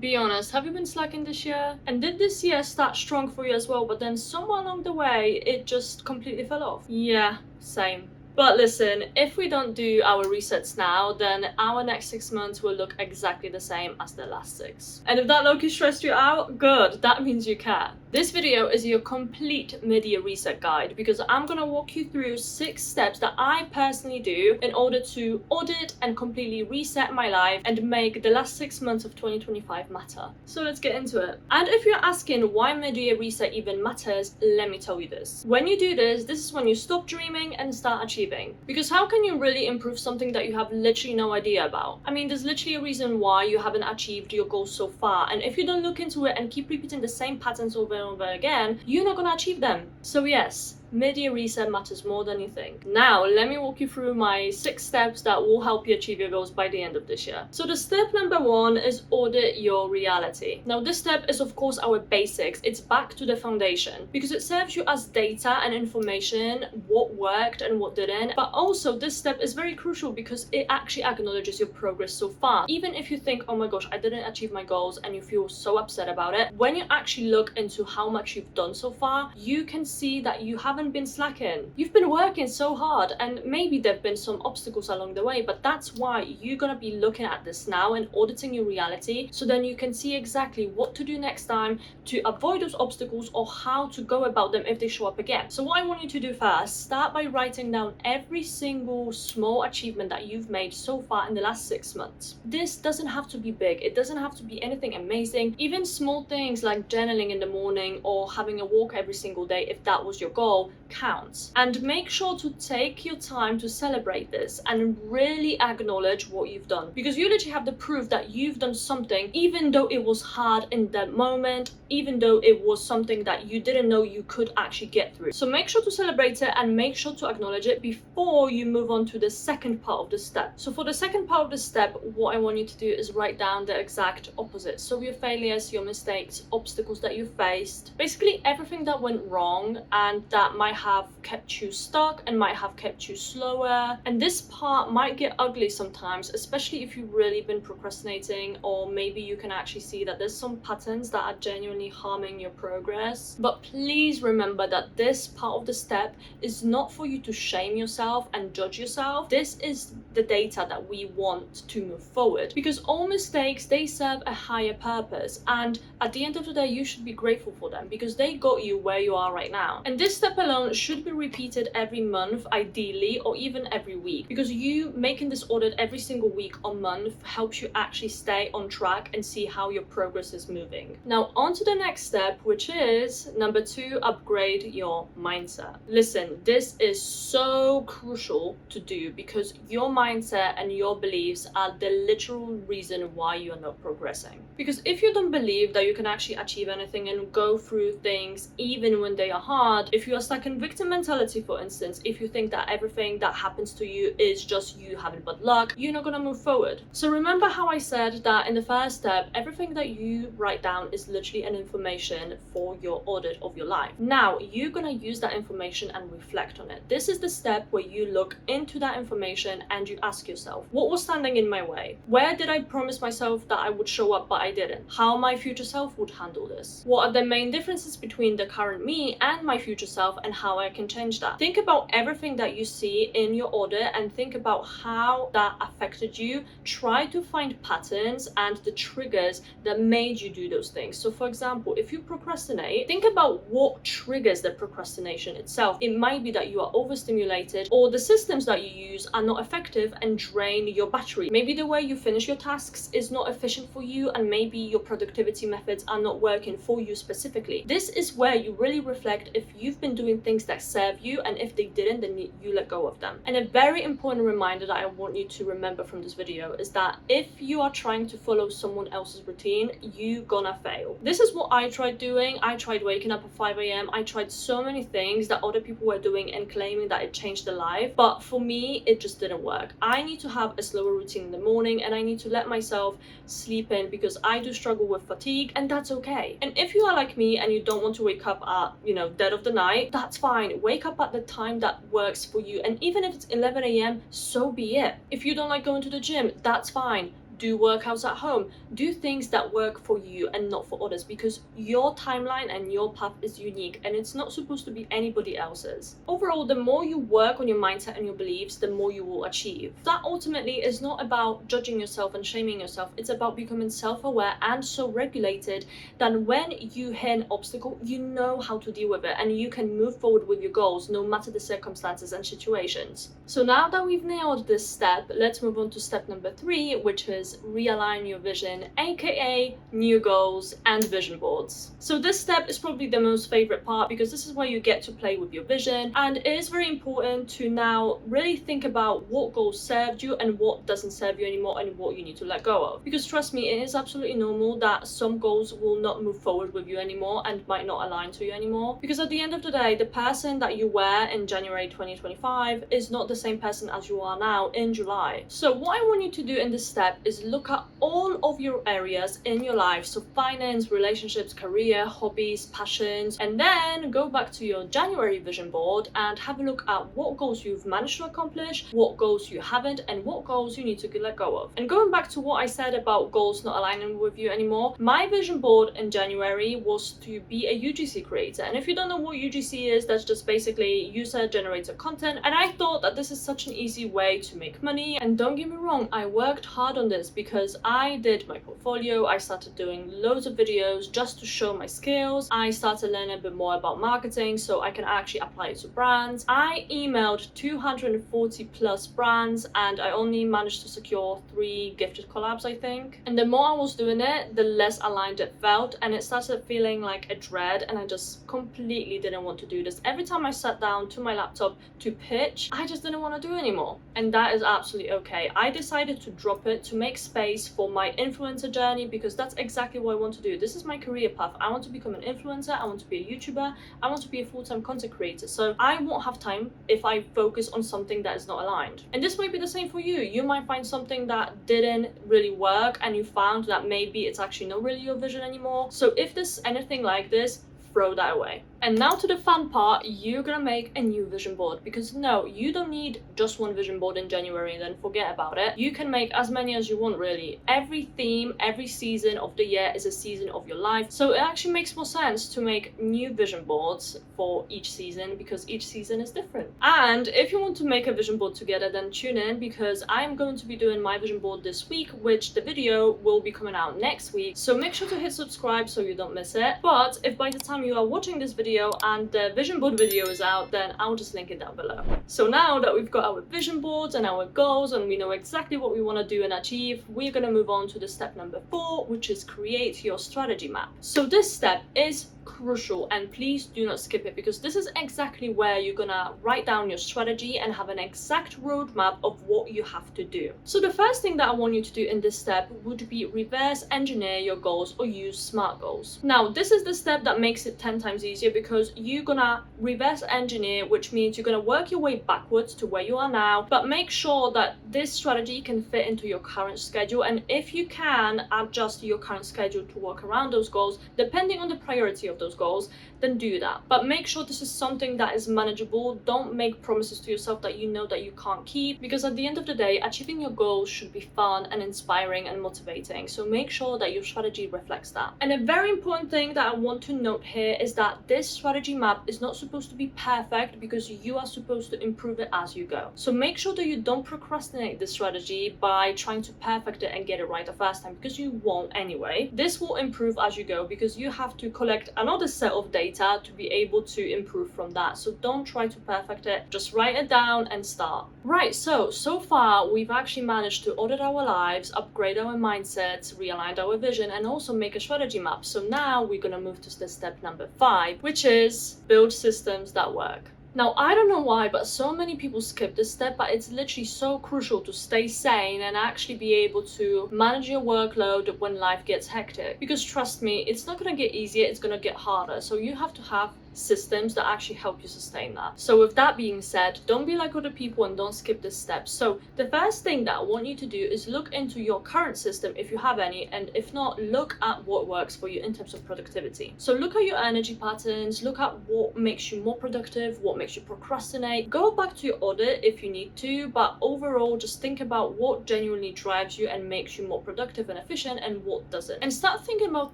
Be honest, have you been slacking this year? And did this year start strong for you as well, but then somewhere along the way, it just completely fell off? Yeah, same. But listen, if we don't do our resets now, then our next 6 months will look exactly the same as the last 6. And if that low-key stressed you out, good, that means you care. This video is your complete mid-year reset guide because I'm gonna walk you through 6 steps that I personally do in order to audit and completely reset my life and make the last 6 months of 2025 matter. So let's get into it. And if you're asking why mid-year reset even matters, let me tell you this. When you do this, this is when you stop dreaming and start achieving. Because how can you really improve something that you have literally no idea about? I mean, there's literally a reason why you haven't achieved your goals so far, and if you don't look into it and keep repeating the same patterns over and over again, you're not gonna achieve them. So yes, mid-year reset matters more than you think. Now, let me walk you through my 6 steps that will help you achieve your goals by the end of this year. So the step number 1 is audit your reality. Now, this step is of course our basics. It's back to the foundation because it serves you as data and information, what worked and what didn't. But also this step is very crucial because it actually acknowledges your progress so far. Even if you think, oh my gosh, I didn't achieve my goals, and you feel so upset about it, when you actually look into how much you've done so far, you can see that you haven't been slacking. You've been working so hard, and maybe there have been some obstacles along the way, but that's why you're gonna be looking at this now and auditing your reality, so then you can see exactly what to do next time to avoid those obstacles or how to go about them if they show up again. So what I want you to do first, start by writing down every single small achievement that you've made so far in the last 6 months. This doesn't have to be big, it doesn't have to be anything amazing. Even small things like journaling in the morning or having a walk every single day, if that was your goal, counts. And make sure to take your time to celebrate this and really acknowledge what you've done, because you literally have the proof that you've done something, even though it was hard in that moment, even though it was something that you didn't know you could actually get through. So make sure to celebrate it and make sure to acknowledge it before you move on to the second part of the step. So for the second part of the step, what I want you to do is write down the exact opposite. So your failures, your mistakes, obstacles that you faced, basically everything that went wrong and that might have kept you stuck and might have kept you slower. And this part might get ugly sometimes, especially if you've really been procrastinating, or maybe you can actually see that there's some patterns that are genuinely harming your progress. But please remember that this part of the step is not for you to shame yourself and judge yourself. This is the data that we want to move forward, because all mistakes, they serve a higher purpose, and at the end of the day you should be grateful for them because they got you where you are right now. And this step alone should be repeated every month ideally, or even every week, because you making this audit every single week or month helps you actually stay on track and see how your progress is moving. Now on to the next step, which is number 2, upgrade your mindset. Listen, this is so crucial to do because your mindset and your beliefs are the literal reason why you are not progressing. Because if you don't believe that you can actually achieve anything and go through things even when they are hard, if you are stuck in victim mentality, for instance, if you think that everything that happens to you is just you having bad luck, you're not gonna move forward. So remember how I said that in the first step, everything that you write down is literally an information for your audit of your life. Now you're gonna use that information and reflect on it. This is the step where you look into that information and you ask yourself, what was standing in my way? Where did I promise myself that I would show up but I didn't? How my future self would handle this? What are the main differences between the current me and my future self, and how I can change that? Think about everything that you see in your audit and think about how that affected you. Try to find patterns and the triggers that made you do those things. So for example, if you procrastinate, think about what triggers the procrastination itself. It might be that you are overstimulated, or the systems that you use are not effective and drain your battery. Maybe the way you finish your tasks is not efficient for you, and maybe your productivity methods are not working for you specifically. This is where you really reflect if you've been doing things that serve you, and if they didn't, then you let go of them. And a very important reminder that I want you to remember from this video is that if you are trying to follow someone else's routine, you're gonna fail. This is what I tried doing. I tried waking up at 5 a.m. I tried so many things that other people were doing and claiming that it changed their life, but for me it just didn't work. I need to have a slower routine in the morning, and I need to let myself sleep in because I do struggle with fatigue, and that's okay. And if you are like me and you don't want to wake up at, dead of the night, that's fine. Wake up at the time that works for you, and even if it's 11 a.m., so be it. If you don't like going to the gym, that's fine. do workouts at home, do things that work for you and not for others, because your timeline and your path is unique and it's not supposed to be anybody else's. Overall, the more you work on your mindset and your beliefs, the more you will achieve. That ultimately is not about judging yourself and shaming yourself. It's about becoming self-aware and so regulated that when you hit an obstacle, you know how to deal with it and you can move forward with your goals no matter the circumstances and situations. So now that we've nailed this step, let's move on to step number 3, which is realign your vision, aka new goals and vision boards. So this step is probably the most favorite part because this is where you get to play with your vision, and it is very important to now really think about what goals served you and what doesn't serve you anymore and what you need to let go of. Because trust me, it is absolutely normal that some goals will not move forward with you anymore and might not align to you anymore, because at the end of the day, the person that you were in January 2025 is not the same person as you are now in July. So what I want you to do in this step is look at all of your areas in your life, so finance, relationships, career, hobbies, passions, and then go back to your January vision board and have a look at what goals you've managed to accomplish, what goals you haven't, and what goals you need to let go of. And going back to what I said about goals not aligning with you anymore, my vision board in January was to be a UGC creator. And if you don't know what UGC is, that's just basically user generated content. And I thought that this is such an easy way to make money. And don't get me wrong, I worked hard on this because I did my portfolio, I started doing loads of videos just to show my skills. I started learning a bit more about marketing so I can actually apply it to brands. I emailed 240 plus brands and I only managed to secure 3 gifted collabs, I think. And the more I was doing it, the less aligned it felt, and it started feeling like a dread, and I just completely didn't want to do this. Every time I sat down to my laptop to pitch, I just didn't want to do anymore, and that is absolutely okay. I decided to drop it to make space for my influencer journey because that's exactly what I want to do. This is my career path. I want to become an influencer, I want to be a YouTuber, I want to be a full-time content creator. So I won't have time if I focus on something that is not aligned. And this might be the same for you. You might find something that didn't really work and you found that maybe it's actually not really your vision anymore. So if there's anything like this, throw that away. And now to the fun part, you're gonna make a new vision board, because no, you don't need just one vision board in January and then forget about it. You can make as many as you want, really. Every theme, every season of the year is a season of your life. So it actually makes more sense to make new vision boards for each season because each season is different. And if you want to make a vision board together, then tune in because I'm going to be doing my vision board this week, which the video will be coming out next week. So make sure to hit subscribe so you don't miss it. But if by the time you are watching this video and the vision board video is out, then I'll just link it down below. So now that we've got our vision boards and our goals and we know exactly what we want to do and achieve, we're going to move on to the step number 4, which is create your strategy map. So this step is crucial, and please do not skip it because this is exactly where you're gonna write down your strategy and have an exact roadmap of what you have to do. So the first thing that I want you to do in this step would be reverse engineer your goals or use SMART goals. Now this is the step that makes it 10 times easier because you're gonna reverse engineer, which means you're gonna work your way backwards to where you are now, but make sure that this strategy can fit into your current schedule, and if you can adjust your current schedule to work around those goals depending on the priority of those goals, then do that. But make sure this is something that is manageable. Don't make promises to yourself that you know that you can't keep, because at the end of the day, achieving your goals should be fun and inspiring and motivating. So make sure that your strategy reflects that. And a very important thing that I want to note here is that this strategy map is not supposed to be perfect because you are supposed to improve it as you go. So make sure that you don't procrastinate this strategy by trying to perfect it and get it right the first time, because you won't anyway. This will improve as you go because you have to collect another set of data to be able to improve from that. So don't try to perfect it, just write it down and start. Right, so far we've actually managed to audit our lives, upgrade our mindsets, realign our vision, and also make a strategy map. So now we're gonna move to the step number 5, which is build systems that work. Now, I don't know why, but so many people skip this step, but it's literally so crucial to stay sane and actually be able to manage your workload when life gets hectic. Because trust me, it's not gonna get easier, it's gonna get harder. So you have to have systems that actually help you sustain that. So with that being said, don't be like other people and don't skip this step. So the first thing that I want you to do is look into your current system if you have any, and if not, look at what works for you in terms of productivity. So look at your energy patterns, look at what makes you more productive, what makes you procrastinate. Go back to your audit if you need to, but overall just think about what genuinely drives you and makes you more productive and efficient and what doesn't. And start thinking about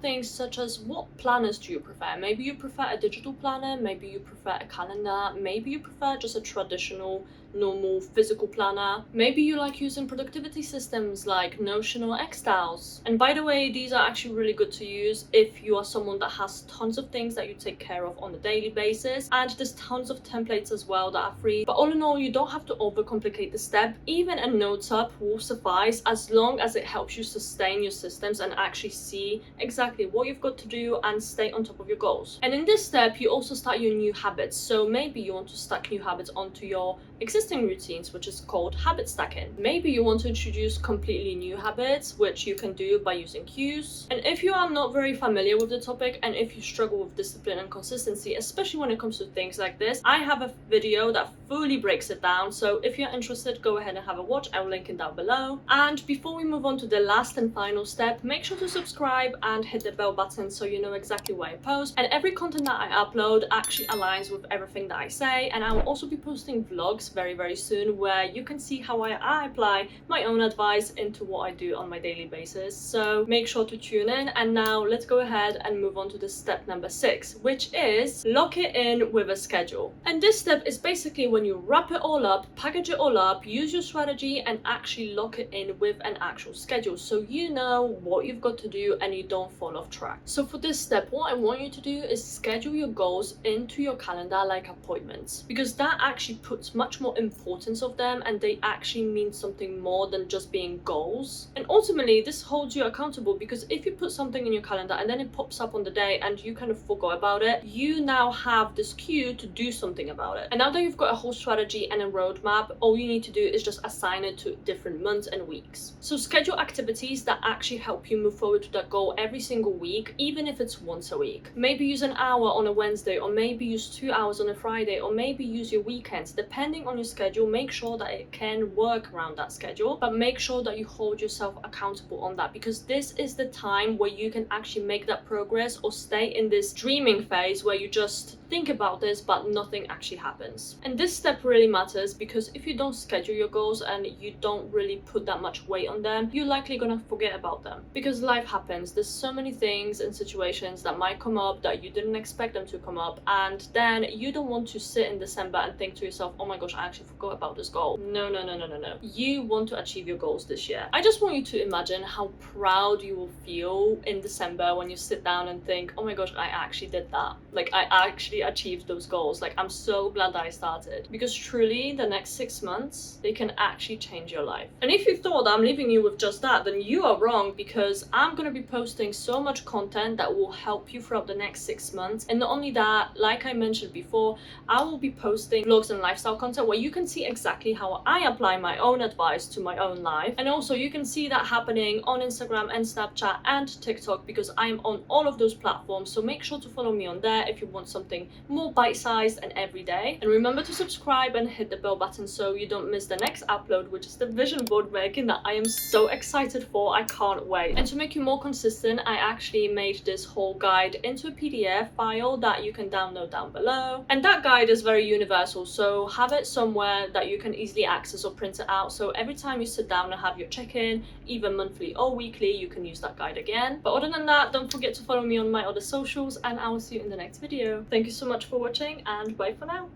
things such as, what planners do you prefer? Maybe you prefer a digital planner, maybe you prefer a calendar, maybe you prefer just a traditional normal physical planner. Maybe you like using productivity systems like Notion or Xtiles. And by the way, these are actually really good to use if you are someone that has tons of things that you take care of on a daily basis, and there's tons of templates as well that are free. But all in all, you don't have to overcomplicate the step. Even a notes app will suffice as long as it helps you sustain your systems and actually see exactly what you've got to do and stay on top of your goals. And in this step, you also start your new habits. So maybe you want to stack new habits onto your existing routines, which is called habit stacking. Maybe you want to introduce completely new habits, which you can do by using cues. And if you are not very familiar with the topic, and if you struggle with discipline and consistency, especially when it comes to things like this, I have a video that fully breaks it down. So if you're interested, go ahead and have a watch. I will link it down below. And before we move on to the last and final step, make sure to subscribe and hit the bell button so you know exactly what I post. And every content that I upload actually aligns with everything that I say. And I will also be posting vlogs very soon where you can see how I apply my own advice into what I do on my daily basis. So make sure to tune in. And now let's go ahead and move on to the step number 6, which is lock it in with a schedule. And this step is basically when you wrap it all up, package it all up, use your strategy, and actually lock it in with an actual schedule so you know what you've got to do and you don't fall off track. So for this step, what I want you to do is schedule your goals into your calendar like appointments, because that actually puts much more importance of them and they actually mean something more than just being goals. And ultimately this holds you accountable, because if you put something in your calendar and then it pops up on the day and you kind of forgot about it, you now have this cue to do something about it. And now that you've got a whole strategy and a roadmap, all you need to do is just assign it to different months and weeks. So schedule activities that actually help you move forward to that goal every single week, even if it's once a week. Maybe use an hour on a Wednesday, or maybe use 2 hours on a Friday, or maybe use your weekends. Depending on your schedule, make sure that it can work around that schedule, but make sure that you hold yourself accountable on that, because this is the time where you can actually make that progress or stay in this dreaming phase where you just think about this but nothing actually happens. And this step really matters, because if you don't schedule your goals and you don't really put that much weight on them, you're likely gonna forget about them, because life happens. There's so many things and situations that might come up that you didn't expect them to come up, and then you don't want to sit in December and think to yourself, oh my gosh, I actually forgot about this goal. No. You want to achieve your goals this year. I just want you to imagine how proud you will feel in December when you sit down and think, oh my gosh, I actually did that. Like, I actually achieved those goals. Like, I'm so glad that I started, because truly the next 6 months, they can actually change your life. And if you thought I'm leaving you with just that, then you are wrong, because I'm going to be posting so much content that will help you throughout the next 6 months. And not only that, like I mentioned before, I will be posting vlogs and lifestyle content where you can see exactly how I apply my own advice to my own life. And also you can see that happening on Instagram and Snapchat and TikTok, because I'm on all of those platforms. So make sure to follow me on there if you want something more bite-sized and everyday. And remember to subscribe and hit the bell button so you don't miss the next upload, which is the vision board making that I am so excited for. I can't wait. And to make you more consistent, I actually made this whole guide into a PDF file that you can download down below. And that guide is very universal, so have it somewhere that you can easily access or print it out, so every time you sit down and have your check-in, either monthly or weekly, you can use that guide again. But other than that, don't forget to follow me on my other socials, and I will see you in the next video. Thank you so much for watching, and bye for now.